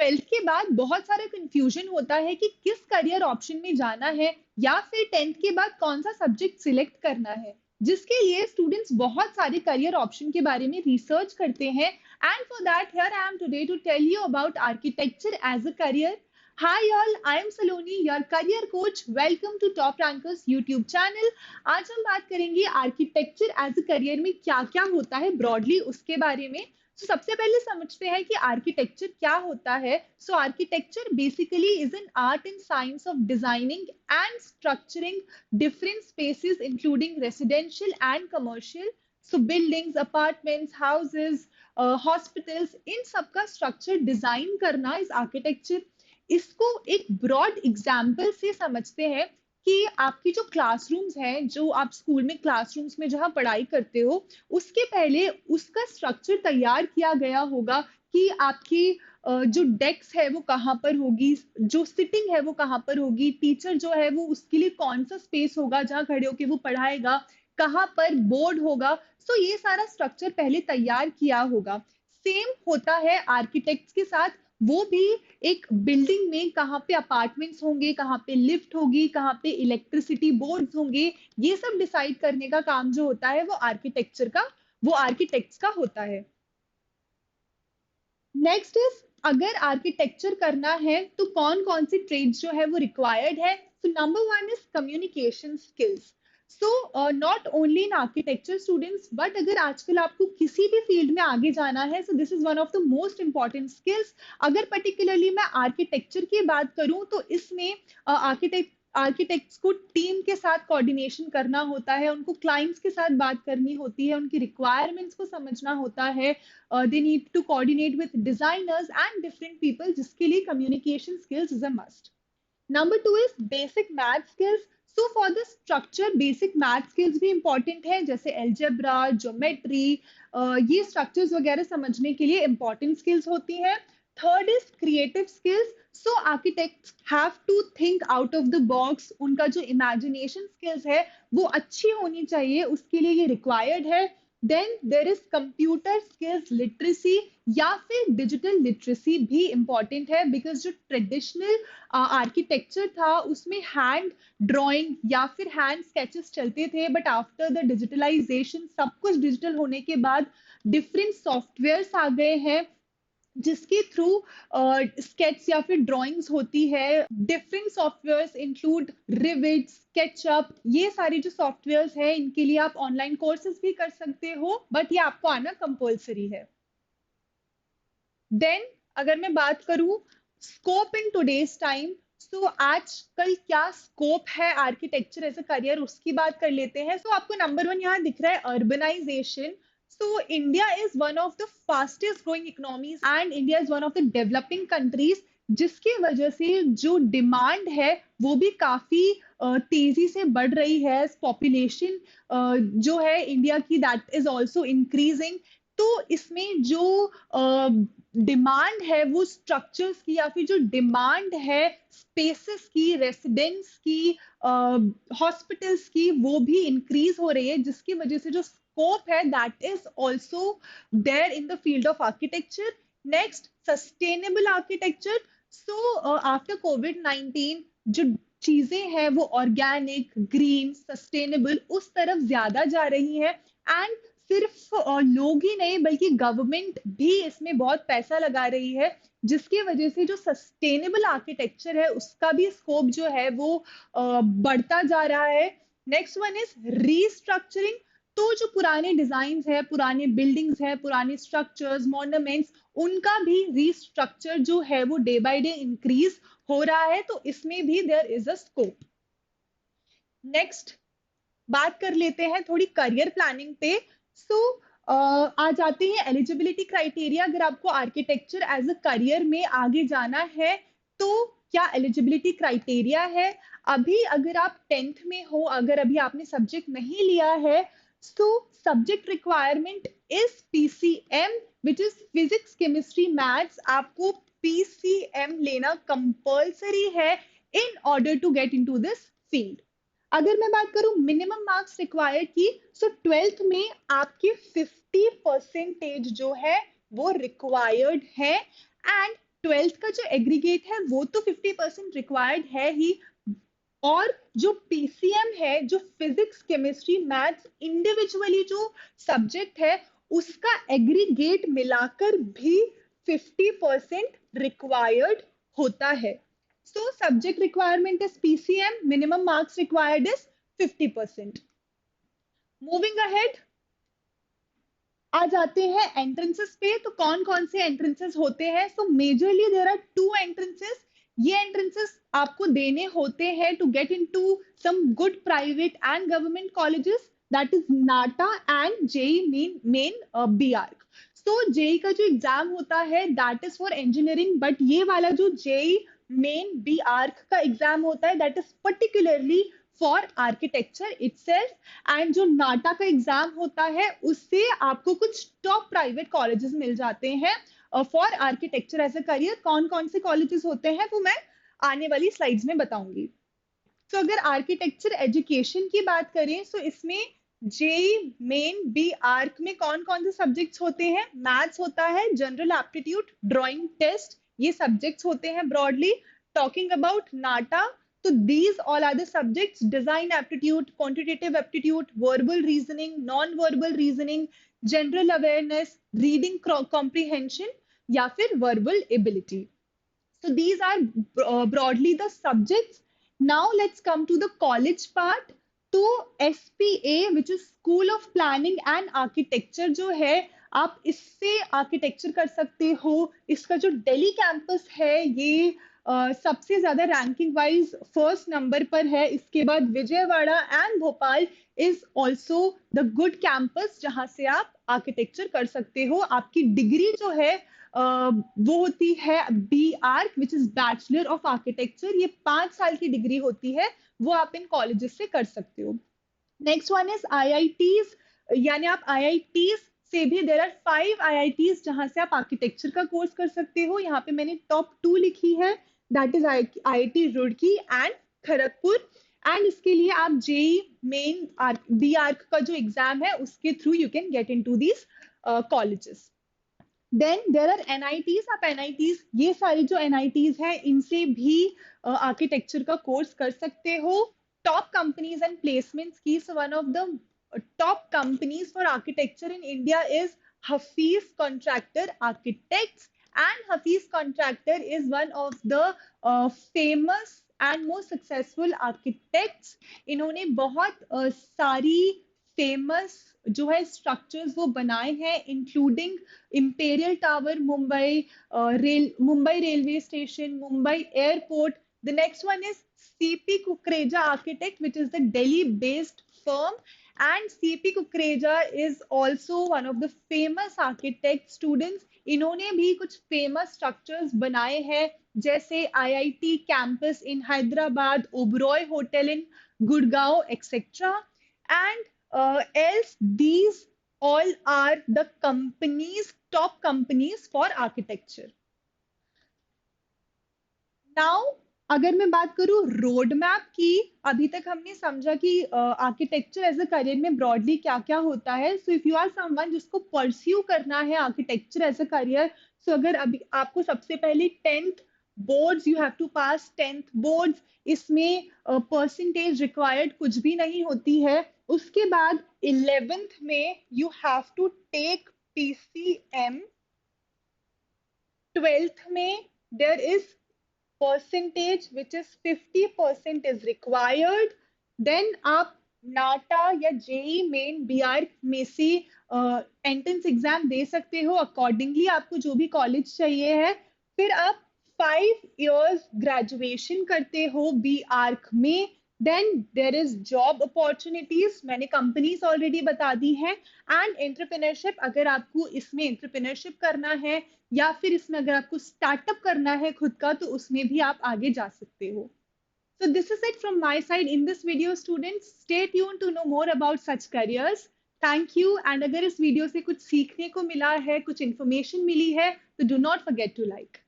Twelfth के बाद बहुत सारा कंफ्यूजन होता है कि किस करियर ऑप्शन में जाना है या फिर टेंथ के बाद कौन सा सब्जेक्ट सिलेक्ट करना है, जिसके लिए स्टूडेंट्स बहुत सारे करियर ऑप्शन के बारे में रिसर्च करते हैं। And for that here I am today to tell you about architecture as a career. Hi all, I am Saloni, your career coach. Welcome to Top Rankers YouTube channel. आज हम बात करेंगे architecture as a career में क्या क्या होता है broadly उसके बारे में। सबसे पहले समझते हैं कि आर्किटेक्चर क्या होता है। Architecture basically is an art and science of designing and structuring different spaces including residential and commercial. Buildings, apartments, houses, hospitals, इन सब का स्ट्रक्चर डिजाइन करना इज आर्किटेक्चर। इसको एक ब्रॉड एग्जाम्पल से समझते हैं कि आपकी जो क्लासरूम्स हैं, जो आप स्कूल में क्लासरूम्स में जहां पढ़ाई करते हो, उसके पहले उसका स्ट्रक्चर तैयार किया गया होगा कि आपकी जो डेस्क है वो कहाँ पर होगी, जो सिटिंग है वो कहाँ पर होगी, टीचर जो है वो उसके लिए कौन सा स्पेस होगा जहाँ खड़े होके वो पढ़ाएगा, कहाँ पर बोर्ड होगा। ये सारा स्ट्रक्चर पहले तैयार किया होगा। सेम होता है आर्किटेक्ट्स के साथ। वो भी एक बिल्डिंग में कहाँ पे अपार्टमेंट्स होंगे, कहाँ पे लिफ्ट होगी, कहाँ पे इलेक्ट्रिसिटी बोर्ड्स होंगे, ये सब डिसाइड करने का काम जो होता है वो आर्किटेक्ट्स का होता है। नेक्स्ट इज, अगर आर्किटेक्चर करना है तो कौन कौन सी ट्रेड्स जो है वो रिक्वायर्ड है। Number one is communication skills. Not only in architecture students, but अगर आजकल आपको किसी भी फील्ड में आगे जाना है, so this is one of the most important skills. अगर पर्टिकुलरली मैं आर्किटेक्चर की बात करूं तो इसमें आर्किटेक्ट्स को टीम के साथ कोऑर्डिनेशन करना होता है, उनको क्लाइंट्स के साथ बात करनी होती है, उनकी रिक्वायरमेंट्स को समझना होता है। They need to coordinate with designers and different people, जिसके लिए communication skills is a must. Number two is basic math skills. For the structure, basic math skills भी important है, जैसे algebra, geometry, ये structures वगैरह समझने के लिए important skills होती हैं। Third is creative skills. Architects have to think out of the box. उनका जो imagination skills है वो अच्छी होनी चाहिए, उसके लिए ये required है। Then there is computer skills literacy या फिर डिजिटल लिटरेसी भी इंपॉर्टेंट है, बिकॉज जो ट्रेडिशनल आर्किटेक्चर था उसमें हैंड ड्राइंग या फिर हैंड स्केचेस चलते थे, बट आफ्टर द डिजिटलाइजेशन, सब कुछ डिजिटल होने के बाद डिफरेंट सॉफ्टवेयर्स आ गए हैं जिसके थ्रू स्केच या फिर ड्राइंग्स होती है। Different softwares include rivet, SketchUp, ये सारे जो सॉफ्टवेयर्स हैं इनके लिए आप ऑनलाइन कोर्सेज भी कर सकते हो, बट ये आपको आना कंपल्सरी है। देन अगर मैं बात करूं स्कोप इन टुडेज टाइम, आजकल क्या स्कोप है आर्किटेक्चर एज अ करियर, उसकी बात कर लेते हैं। आपको नंबर वन यहाँ दिख रहा है, urbanisation. India is one of the fastest growing economies and India is one of the developing countries, जिसकी वजह से जो डिमांड है वो भी काफी तेजी से बढ़ रही है। पॉपुलेशन जो है इंडिया की, दैट इज आल्सो इंक्रीजिंग। तो इसमें जो डिमांड है वो स्ट्रक्चर्स की, या फिर जो डिमांड है स्पेसेस की, रेसिडेंस की, हॉस्पिटल्स की, वो भी इंक्रीज हो रही है, जिसकी वजह से जो स्कोप है that is also there in the field of architecture. Next, sustainable architecture. After COVID जो चीजें हैं वो ऑर्गेनिक, ग्रीन, सस्टेनेबल उस तरफ ज्यादा जा रही है। एंड सिर्फ लोग ही नहीं बल्कि गवर्नमेंट भी इसमें बहुत पैसा लगा रही है, जिसकी वजह से जो सस्टेनेबल आर्किटेक्चर है उसका भी स्कोप जो है वो बढ़ता जा रहा है। Next one is restructuring. तो जो पुराने डिजाइन है, पुराने बिल्डिंग्स है, पुराने स्ट्रक्चर्स, मॉन्यूमेंट्स, उनका भी रीस्ट्रक्चर जो है वो डे बाय डे इंक्रीज हो रहा है, तो इसमें भी there is a scope. Next बात कर लेते हैं थोड़ी करियर प्लानिंग पे। आ जाते हैं एलिजिबिलिटी क्राइटेरिया। अगर आपको आर्किटेक्चर एज अ करियर में आगे जाना है तो क्या एलिजिबिलिटी क्राइटेरिया है। अभी अगर आप 10th में हो, अगर अभी आपने सब्जेक्ट नहीं लिया है, subject requirement is PCM, which is physics, chemistry, maths. आपको पीसीएम लेना कंपल्सरी है in order to get into this field. अगर मैं बात करूं मिनिमम मार्क्स रिक्वायर्ड की, 12th में आपके 50% जो है वो रिक्वायर्ड है। एंड ट्वेल्थ का जो एग्रीगेट है वो तो 50% रिक्वायर्ड है ही, और जो पीसीएम है, जो फिजिक्स केमिस्ट्री मैथ्स इंडिविजुअली जो सब्जेक्ट है उसका एग्रीगेट मिलाकर भी 50% रिक्वायर्ड होता है. So subject requirement is PCM, minimum marks required is 50%. Moving ahead, आ जाते हैं एंट्रेंसेस पे. तो कौन कौन से एंट्रेंसेस होते हैं? So majorly there are 2 entrances. ये एंट्रेंसेस आपको देने होते हैं to get into some good private and government colleges, that is NATA and JEE Main B Arch. So JEE का जो एग्जाम होता है that is for engineering, but ये वाला जो जेई मेन बी आर्क का एग्जाम होता है that is particularly for architecture itself. And जो नाटा का एग्जाम होता है उससे आपको कुछ टॉप प्राइवेट कॉलेजेस मिल जाते हैं for architecture as a career. कौन कौन से कॉलेजेस होते हैं वो मैं आने वाली स्लाइड्स में बताऊंगी. तो अगर आर्किटेक्चर एजुकेशन की बात करें तो इसमें जेई मेन बी आर्क में कौन कौन से सब्जेक्ट्स होते हैं? मैथ्स होता है, जनरल एप्टीट्यूड, ड्राइंग टेस्ट, ये सब्जेक्ट्स होते हैं broadly. Talking about NATA, so these all are the subjects: design aptitude, quantitative aptitude, verbal reasoning, non-verbal reasoning, general awareness, reading comprehension या फिर verbal ability. So these are broadly the subjects. Now let's come to the college part. तो SPA which is School of Planning and Architecture जो है, आप इससे architecture कर सकते हो. इसका जो दिल्ली कैंपस है ये सबसे ज्यादा रैंकिंग वाइज फर्स्ट नंबर पर है. इसके बाद Vijayawada and Bhopal is also the good campus जहां से आप आर्किटेक्चर कर सकते हो. आपकी डिग्री जो है वो होती है B Arch which is bachelor of architecture. ये 5 साल की डिग्री होती है, वो आप इन कॉलेजेस से कर सकते हो. नेक्स्ट वन इज आईआईटीज, यानी आप आईआईटीज से भी देयर आर 5 आईआईटीज जहां से आप आर्किटेक्चर का कोर्स कर सकते हो. यहाँ पे मैंने टॉप 2 लिखी है, that is IIT Roorkee and Kharagpur. And इसके लिए आप जेई मेन बी आर्क का जो एग्जाम है उसके through you can get into these colleges. Then there are NITs. आप एनआईटीज, ये सारी जो एनआईटीज है इनसे भी आर्किटेक्चर का कोर्स कर सकते हो. टॉप कंपनीज एंड प्लेसमेंट्स की, so one of the top companies for architecture in India is Hafiz Contractor Architects, and Hafiz Contractor is one of the famous and most successful architects. इन्होंने बहुत सारी famous जो है structures वो बनाए हैं, including imperial tower Mumbai, Mumbai railway station, Mumbai airport. The next one is CP Kukreja Architect, which is the Delhi based firm. And CP Kukreja is also one of the famous architect students. इन्होंने भी कुछ famous structures बनाए हैं जैसे IIT campus in Hyderabad, Oberoi hotel in Gurgaon etcetera. And else these all are the companies, top companies for architecture. Now अगर मैं बात करूं रोड मैप की, अभी तक हमने समझा कि आर्किटेक्चर एज अ करियर में ब्रॉडली क्या क्या होता है. So if you are someone जिसको परस्यू करना है architecture as a career, so अगर अभी आपको सबसे पहले 10th boards, you have to pass 10th boards. इसमें परसेंटेज रिक्वायर्ड कुछ भी नहीं होती है. उसके बाद 11th में you have to take PCM. 12th में there is percentage which is 50% is required. Then आप नाटा या जेई मेन बी आर्क में से एंट्रेंस एग्जाम दे सकते हो अकॉर्डिंगली आपको जो भी कॉलेज चाहिए है. फिर आप 5 years ग्रेजुएशन करते हो बी आर्क में. Then there is job opportunities, मैंने कंपनीज ऑलरेडी बता दी हैं. एंड एंटरप्रेन्योरशिप, अगर आपको इसमें एंटरप्रेन्योरशिप करना है या फिर इसमें अगर आपको स्टार्टअप करना है खुद का, तो उसमें भी आप आगे जा सकते हो. So this is it from my side in this video students. Stay tuned to know more about such careers. Thank you. And अगर इस वीडियो से कुछ सीखने को मिला है, कुछ इन्फॉर्मेशन मिली है, तो do not forget to like.